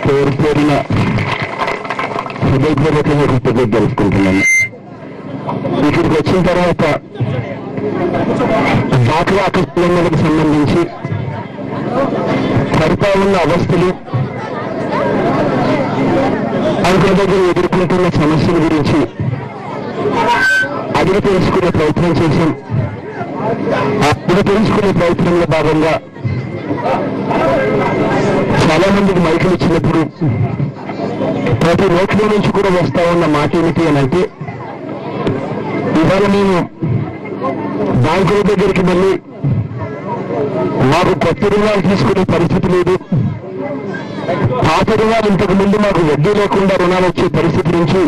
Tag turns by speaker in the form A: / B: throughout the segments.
A: పేరు పేరిన హృదయపూర్వకంగా కృతజ్ఞతలు తెలుసుకుంటున్నాను. ఇక్కడికి వచ్చిన తర్వాత డాక్రా ఆకస్మికలకు సంబంధించి పరిపాలన అవస్థలు, అంకుల దగ్గర ఎదుర్కొంటున్న సమస్యల గురించి అడిగి తెలుసుకునే ప్రయత్నం చేశాం. అడిగి తెలుసుకునే ప్రయత్నంలో భాగంగా చాలా మందికి మైకులు ఇచ్చినప్పుడు ప్రతి నోట్లో నుంచి కూడా వస్తా ఉన్న మాట ఏమిటి అని అంటే, ఇవాళ మేము బ్యాంకుల దగ్గరికి వెళ్ళి మాకు కొత్త రుణాలు తీసుకునే పరిస్థితి లేదు, పాత రుణాలు ఇంతకు ముందు మాకు వడ్డీ లేకుండా రుణాలు వచ్చే పరిస్థితి నుంచి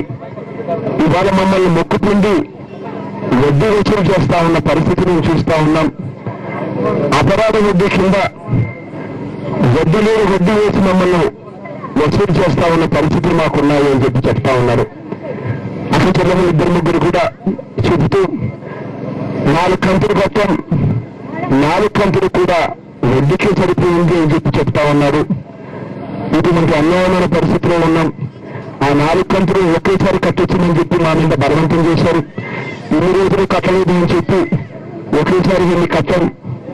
A: ఇవాళ మమ్మల్ని మొక్కుతుండి వడ్డీ వసూలు చేస్తా ఉన్న పరిస్థితిని చూస్తా ఉన్నాం. అపరాధ వడ్డీ కింద వడ్డీ లేని వడ్డీ వేసి మమ్మల్ని వసూలు చేస్తా ఉన్న పరిస్థితులు మాకున్నాయి అని చెప్పి చెప్తా ఉన్నారు. అసలు చెల్లెలు ఇద్దరు ముగ్గురు కూడా చెబుతూ 4 కంతులు కట్టాం, 4 కంతులు కూడా వడ్డీకి సరిపోయింది అని చెప్పి చెప్తా ఉన్నారు. ఇటువంటి అన్యాయమైన పరిస్థితిలో ఉన్నాం. ఆ 4 కంతులు ఒకేసారి కట్టొచ్చిందని చెప్పి మా మీద బలవంతం చేశారు. ఇన్ని రోజులు కట్టలేదు అని చెప్పి ఒకేసారి ఇన్ని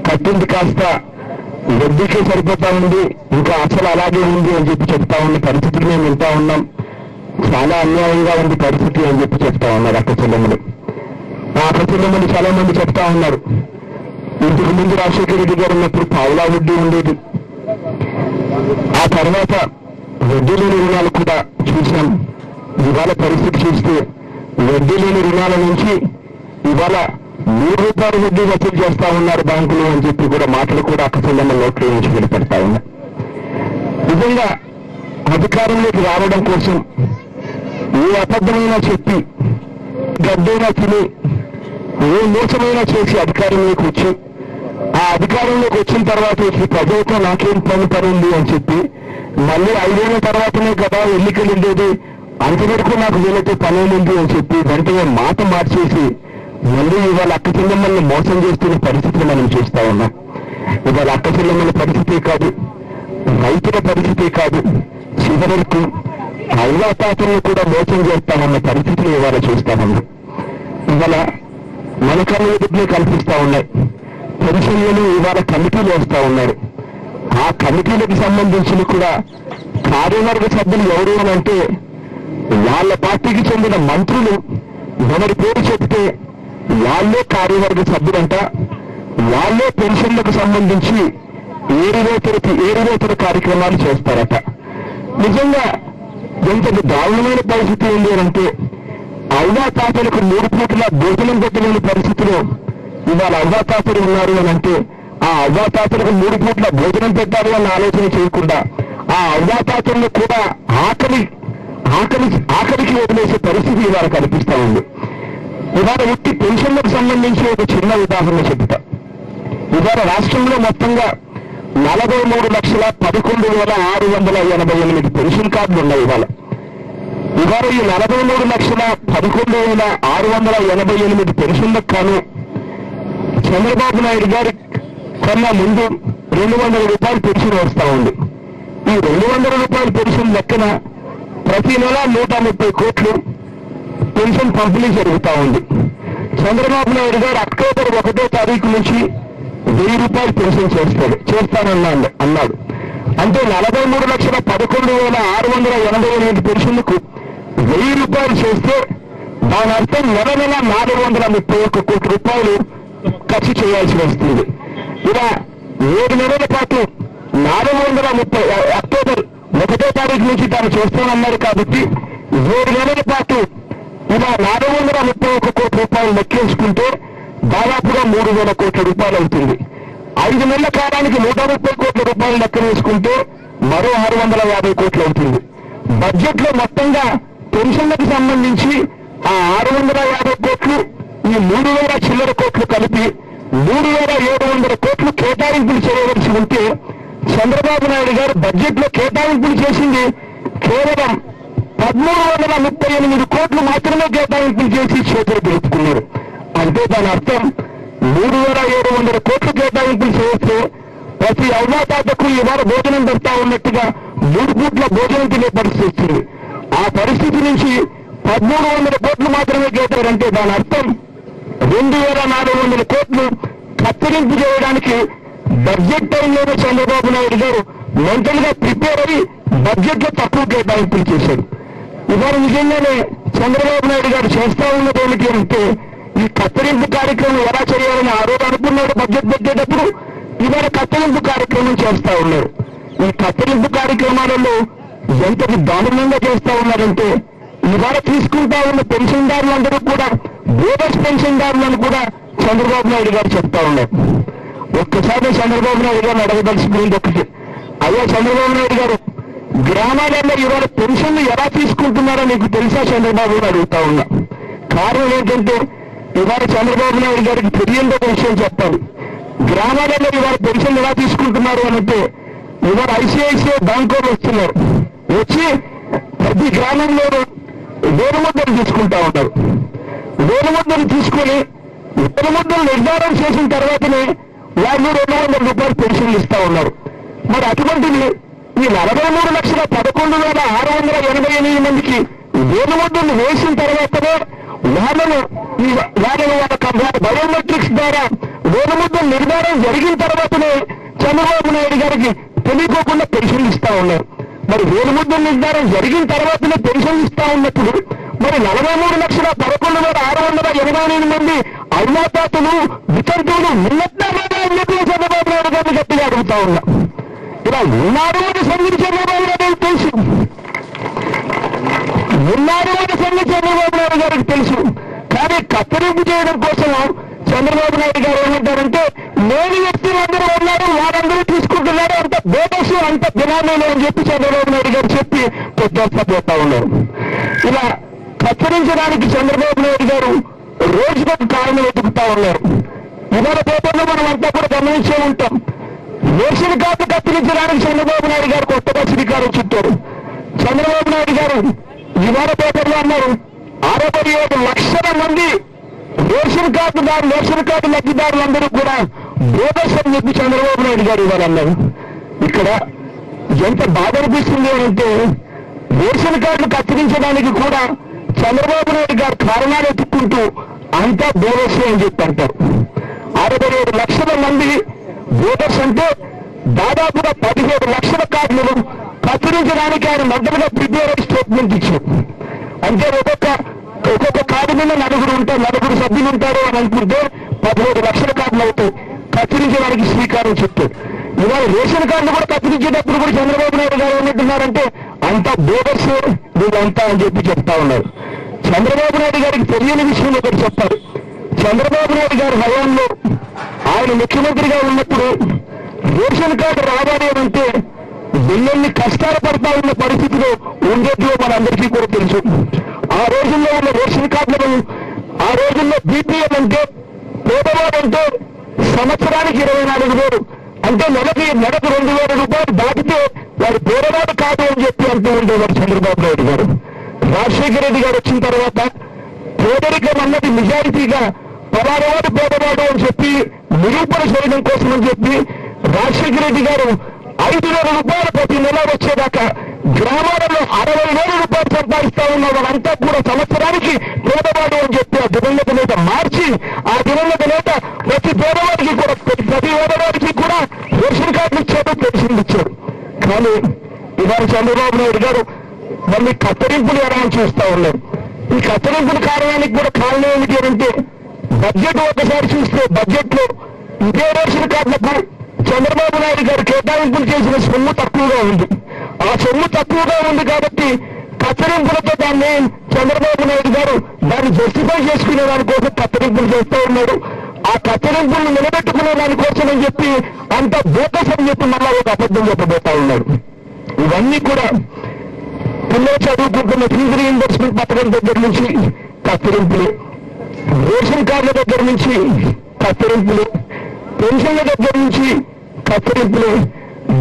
A: కట్టింది కాస్త వడ్డీకే సరిపోతా ఉంది, ఇంకా అసలు అలాగే ఉంది అని చెప్పి చెప్తా ఉన్న పరిస్థితులు మేము వింటా ఉన్నాం. చాలా అన్యాయంగా ఉంది పరిస్థితి అని చెప్పి చెప్తా ఉన్నారు అక్క చెల్లెమ్మలు. ఆ అక్క చెల్లెమ్మలు చాలా మంది చెప్తా ఉన్నారు, ఇంతకు ముందు రాజశేఖర రెడ్డి గారు ఉన్నప్పుడు పావులా వడ్డీ ఉండేది, ఆ తర్వాత వడ్డీ లేని రుణాలు కూడా చూసాం. ఇవాళ పరిస్థితి చూస్తే వడ్డీ లేని రుణాల నుంచి ఇవాళ ₹3 వడ్డీ వసూలు చేస్తా ఉన్నారు బ్యాంకులు అని చెప్పి కూడా మాటలు కూడా అక్క చెల్లెమ్మ నోట్లో నుంచి వినపడతా ఉన్నాయి. నిజంగా అధికారంలోకి రావడం కోసం ఏ అబద్ధమైనా చెప్పి గడ్డైనా తిని ఏ మోసమైనా చేసి అధికారంలోకి వచ్చి ఆ అధికారంలోకి వచ్చిన తర్వాత వచ్చి ప్రజలతో నాకేం పని ఉంది అని చెప్పి మళ్ళీ 5 ఏళ్ల తర్వాతనే కదా ఎన్నికలు ఉండేది, అంతవరకు నాకు వీళ్ళతో పనేముంది అని చెప్పి వెంటనే మాట మార్చేసి మళ్ళీ ఇవాళ అక్క చెల్లెమ్మల్ని మోసం చేస్తున్న పరిస్థితిని మనం చూస్తా ఉన్నాం. ఇవాళ అక్క చెల్లెమ్మల పరిస్థితే కాదు, రైతుల పరిస్థితే కాదు, చివరకు అవ్వాతాతలను కూడా మోసం చేస్తామన్న పరిస్థితిని ఇవాళ చూస్తా ఉన్నాం. ఇవాళ మన కళ్ళ ఎదుటినే కల్పిస్తా ఉన్నాయి. పెన్షన్లను ఇవాళ కమిటీలు వేస్తా ఉన్నారు. ఆ కమిటీలకు సంబంధించిన కూడా కార్యవర్గ సభ్యులు ఎవరు అని అంటే వాళ్ళ పార్టీకి చెందిన మంత్రులు ఎవరి పేరు చెప్తే వాళ్ళే కార్యవర్గ సభ్యులంట, వాళ్ళే పెన్షన్లకు సంబంధించి ఏరువేతర కార్యక్రమాలు చేస్తారట. నిజంగా ఎంతటి దారుణమైన పరిస్థితి ఉంది అంటే అవ్వాతాతలకు 3 పూటల భోజనం పెట్టలేని పరిస్థితిలో ఇవాళ అవ్వాతాతలు ఉన్నారు అని అంటే ఆ అవ్వాతాతలకు 3 పూట్ల భోజనం పెట్టాలి అన్న ఆలోచన చేయకుండా ఆ అవ్వాతాతలను కూడా ఆఖరికి వదిలేసే పరిస్థితి ఇవాళ కనిపిస్తా ఉంది. ఇవాళ వ్యక్తి పెన్షన్లకు సంబంధించి ఒక చిన్న ఉదాహరణ చెబుతా. ఇవాళ రాష్ట్రంలో మొత్తంగా 43,11,688 పెన్షన్ కార్డులు ఉన్నాయి. ఇవాళ ఈ 43,11,688 పెన్షన్లకు కాను చంద్రబాబు నాయుడు గారి కన్నా ముందు ₹200 పెన్షన్ వస్తా ఉంది. ఈ ₹200 పెన్షన్ లెక్కన ప్రతి నెల 130 కోట్లు పెన్షన్ పంపిణీ జరుగుతూ ఉంది. చంద్రబాబు నాయుడు గారు అక్టోబర్ 1వ తారీఖు నుంచి ₹1000 పెన్షన్ చేస్తానన్నాడు. అంటే 43,11,688 పెన్షన్లకు ₹1000 చేస్తే దాని అర్థం నెల 431 కోట్ల రూపాయలు ఖర్చు చేయాల్సి వస్తుంది. ఇలా 7 నెలల పాటు 430 అక్టోబర్ 1వ తారీఖు నుంచి తాను చేస్తానన్నారు కాబట్టి 7 నెలల పాటు ఇలా 431 కోట్ల రూపాయలు లెక్కేసుకుంటే దాదాపుగా 3,000 కోట్ల రూపాయలు అవుతుంది. 5 నెలల కాలానికి 130 కోట్ల రూపాయలు లెక్క వేసుకుంటే మరో 650 కోట్లు అవుతుంది. బడ్జెట్ లో మొత్తంగా పెన్షన్లకు సంబంధించి ఆ 650 కోట్లు ఈ 3,000 చిల్లర కోట్లు కలిపి 3,700 కోట్లు కేటాయింపులు చేయవలసి ఉంటే చంద్రబాబు నాయుడు గారు బడ్జెట్ లో కేటాయింపులు చేసింది కేవలం 1,338 కోట్లు మాత్రమే కేటాయింపులు చేసి చేతులు గెలుపుకున్నారు. అంటే దాని అర్థం 3,700 కోట్లు కేటాయింపులు చేస్తే ప్రతి అవ్వాతాతకు ఇవాళ భోజనం పెడతా ఉన్నట్టుగా 3 పూట్ల భోజనం తినే పరిస్థితి వచ్చింది. ఆ పరిస్థితి నుంచి 1300 కోట్లు మాత్రమే కేటారంటే దాని అర్థం 2400 కోట్లు కత్తిరింపు చేయడానికి బడ్జెట్ టైంలోనే చంద్రబాబు నాయుడు గారు మెంటల్ గా ప్రిపేర్ అయ్యి బడ్జెట్ లో తక్కువ కేటాయింపులు చేశారు. ఇవాళ నిజంగానే చంద్రబాబు నాయుడు గారు చేస్తా ఉన్నది ఏమిటి అంటే ఈ కత్తిరింపు కార్యక్రమం ఎలా చేయాలని ఆ రోజు అనుకున్నాడు బడ్జెట్ పెట్టేటప్పుడు. ఇవాళ కత్తిరింపు కార్యక్రమం చేస్తా ఉన్నారు. ఈ కత్తిరింపు కార్యక్రమాలలో ఎంతటి దారుణంగా చేస్తా ఉన్నారంటే ఇవాళ తీసుకుంటా ఉన్న పెన్షన్దారులందరూ కూడా బోనస్ పెన్షన్దారులను కూడా చంద్రబాబు నాయుడు గారు చెప్తా ఉన్నారు. ఒక్కసారి చంద్రబాబు నాయుడు గారిని అడగదలుచుకునేది ఒకటి, అయ్యా చంద్రబాబు నాయుడు గారు గ్రామాలలో ఇవాళ పెన్షన్లు ఎలా తీసుకుంటున్నారో నీకు తెలుసా చంద్రబాబు గారు అడుగుతా ఉన్నా. కారణం ఏంటంటే ఇవాళ చంద్రబాబు నాయుడు గారికి తెలియని ఒక విషయం చెప్పాలి. గ్రామాలలో ఇవాళ పెన్షన్లు ఎలా తీసుకుంటున్నారు అంటే ఇవాళ ఐసిఐసిఐ బ్యాంక్ వాళ్ళు వస్తున్నారు, వచ్చి ప్రతి గ్రామంలో వేలుముద్దలు తీసుకుంటా ఉంటారు. వేలుముద్దలు తీసుకొని వేలుముద్దలు నిర్ధారణ చేసిన తర్వాతనే వాళ్ళు 200 రూపాయలు పెన్షన్లు ఇస్తా ఉన్నారు. మరి అటువంటిది ఈ 43,11,688 మందికి వేలుముద్దలు వేసిన తర్వాతనే వాళ్ళను వాళ్ళ బయోమెట్రిక్స్ ద్వారా వేలుముద్దలు నిర్ధారణ జరిగిన తర్వాతనే చంద్రబాబు నాయుడు గారికి తెలియకోకుండా పెన్షన్లు ఇస్తా ఉన్నారు. మరి వేలుముద్దల నిర్ధారణ జరిగిన తర్వాతనే పెన్షన్లు ఇస్తా ఉన్నప్పుడు మరి 43,11,688 మంది అరుణాతాతులు వితంతువులు ఉన్నట్లే చంద్రబాబు నాయుడు గారిని గట్టిగా అడుగుతా ఉన్నా. ఇలా ఉన్నారు అని సంగతి చంద్రబాబు నాయుడు తెలుసు, ఉన్నారు అని సంగతి చంద్రబాబు నాయుడు గారికి తెలుసు. కానీ కత్తిరింపు చేయడం కోసం చంద్రబాబు నాయుడు గారు ఏమంటారంటే లేని వ్యక్తులు అందరూ ఉన్నారు, వారందరూ తీసుకుంటున్నారు, అంత బోనస్ అంత బినామీలు అని చెప్పి చంద్రబాబు నాయుడు గారు చెప్పి కొట్టేస్తా ఉన్నారు. ఇలా కత్తిరించడానికి చంద్రబాబు నాయుడు గారు రోజుకొక కారణం వెతుకుతా ఉన్నారు. ఇవాళ పేపర్లో మనం అంతా కూడా గమనించే ఉంటాం. రేషన్ కార్డు కత్తిరించడానికి చంద్రబాబు నాయుడు గారు కొత్తగా శ్రీకారం చుట్టారు. చంద్రబాబు నాయుడు గారు ఇవాళ పేపర్లో అన్నారు 67 లక్షల మంది రేషన్ కార్డు లబ్ధిదారులందరూ కూడా బోనస్ అని చెప్పి చంద్రబాబు నాయుడు గారు ఇవ్వాలన్నారు. ఇక్కడ ఎంత బాధ అనిపిస్తుంది అంటే రేషన్ కార్డులు కత్తిరించడానికి కూడా చంద్రబాబు నాయుడు గారు కారణాలు ఎత్తుక్కుంటూ అంతా బోనస్ అని చెప్పి అంటారు. 67 లక్షల మంది బోనస్ అంటే దాదాపుగా 17 లక్షల కార్డులను కత్తిరించడానికి ఆయన మొదలుగా ప్రిపేర్ స్టేట్మెంట్ ఇచ్చారు. అంటే ఒక్కొక్క కార్డు మీద నలుగురు సభ్యులు ఉంటారు అని అనుకుంటే 17 లక్షల కార్డులు అవుతాయి. కత్తిరించడానికి శ్రీకారం చుట్టారు. ఇవాళ రేషన్ కార్డులు కూడా కత్తిరించేటప్పుడు కూడా చంద్రబాబు నాయుడు గారు ఏమంటున్నారంటే అంతా బోగస్ వీళ్ళంతా అని చెప్పి చెప్తా ఉన్నారు. చంద్రబాబు నాయుడు గారికి తెలియని విషయం ఒకటి చెప్పారు. చంద్రబాబు నాయుడు గారి హయాంలో ఆయన ముఖ్యమంత్రిగా ఉన్నప్పుడు రేషన్ కార్డు రావాలి అంటే ఎన్ని కష్టాలు పడతా ఉన్న పరిస్థితిలో ఉండేట్లో మనందరికీ కూడా తెలుసు. ఆ రోజుల్లో ఉన్న రేషన్ కార్డులను ఆ రోజుల్లో బీపీఎల్ అంటే పేదవాడంటే సంవత్సరానికి 24,000 అంటే నెలకు 2,000 రూపాయలు దాటితే వారు పేదవాడు కాదు అని చెప్పి అంటూ ఉండేవారు చంద్రబాబు నాయుడు గారు. రాజశేఖర రెడ్డి గారు వచ్చిన తర్వాత పేదరికం అన్నది నిజాయితీగా పలానవాడు పేదవాడు అని చెప్పి నిరూపణ చేయడం కోసం అని చెప్పి రాజశేఖర రెడ్డి గారు 5,000 రూపాయలు ప్రతి నెల వచ్చేదాకా గ్రామాలలో 60,000 రూపాయలు సంపాదిస్తా ఉన్న వాళ్ళంతా కూడా సంవత్సరానికి పేదవాడు అని చెప్పి ఆ దివంగత నేత మార్చి ఆ దివంగత నేత ప్రతి పేదవాడికి కూడా ప్రతి పేదవాడికి కూడా రేషన్ కార్డులు ఇచ్చాడు, పెన్షన్లు ఇచ్చాడు. కానీ ఇవాళ చంద్రబాబు నాయుడు గారు మళ్ళీ కత్తిరింపులు ఎలా చూస్తా ఉన్నారు. ఈ కత్తిరింపుల కారణానికి కూడా కారణం ఏమిటి అంటే బడ్జెట్ ఒకసారి చూస్తే బడ్జెట్ లో ఇదే రేషన్ కార్డులకు చంద్రబాబు నాయుడు గారు కేటాయింపులు చేసిన సొమ్ము తక్కువగా ఉంది. ఆ సొమ్ము తక్కువగా ఉంది కాబట్టి కత్తిరింపులతో దాన్ని చంద్రబాబు నాయుడు గారు దాన్ని జస్టిఫై చేసుకునే దానికోసం కత్తిరింపులు చేస్తూ ఉన్నాడు. ఆ కత్తిరింపులను నిలబెట్టుకునే దానికోసం అని చెప్పి అంత బోకస్ అని చెప్పి మళ్ళా ఒక అబద్ధం చెప్పబోతా ఉన్నాడు. ఇవన్నీ కూడా పిల్లలు చదువుకుంటున్న ఫీజు రీఇంబర్స్మెంట్ పథకం దగ్గర నుంచి కత్తిరింపులు, రేషన్ కార్డుల దగ్గర నుంచి కత్తిరింపులు, పెన్షన్ల దగ్గర నుంచి కత్తిరింపులు,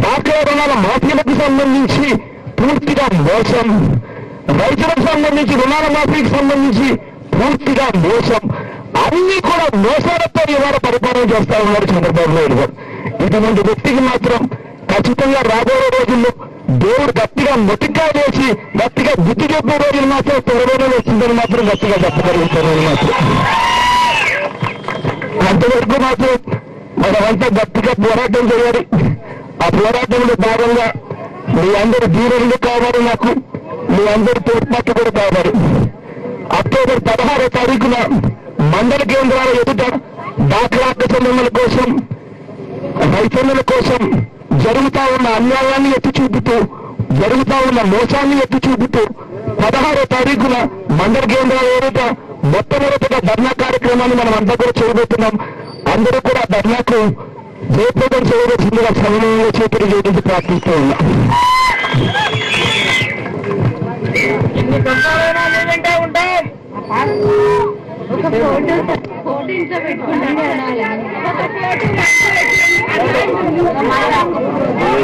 A: డాక్రా రుణాల మాఫీలకు సంబంధించి పూర్తిగా మోసం, రైతులకు సంబంధించి రుణాల మాఫీకి సంబంధించి పూర్తిగా మోసం, అన్ని కూడా మోసాలతో ఇవాళ పరిపాలన చేస్తా ఉన్నారు చంద్రబాబు నాయుడు గారు. ఇటువంటి వ్యక్తికి మాత్రం ఖచ్చితంగా రాబోయే రోజుల్లో దేవుడు గట్టిగా మొటిగా వేసి గట్టిగా బుద్ధి చెప్పే రోజులు మాత్రం త్వరలోనే వచ్చిందని మాత్రం గట్టిగా చెప్పగలుగుతానని మాత్రం. అంతవరకు మాత్రం మనమంతా గట్టిగా పోరాటం చేయాలి. ఆ పోరాటంలో భాగంగా మీ అందరి దీవెనలు కావాలి, నాకు మీ అందరి తోడ్పాటు కూడా కావాలి. అక్టోబర్ 16వ తారీఖున మండల కేంద్రాల ఎదుట డాక్టర్ సంఘముల కోసం, రైతన్నుల కోసం జరుగుతా ఉన్న అన్యాయాన్ని ఎత్తి చూపుతూ, జరుగుతా ఉన్న మోసాన్ని ఎత్తి చూపుతూ 16వ తారీఖున మండల కేంద్రాల ఎదుట మొట్టమొదటిగా ధర్నా కార్యక్రమాన్ని మనం అంతా కూడా చేయబోతున్నాం. అందరూ కూడా ధర్నాకు జయప్రదం చేయవలసిందిగా సమయంలో చేతులు జోడించి ప్రార్థిస్తూ ఉన్నాం.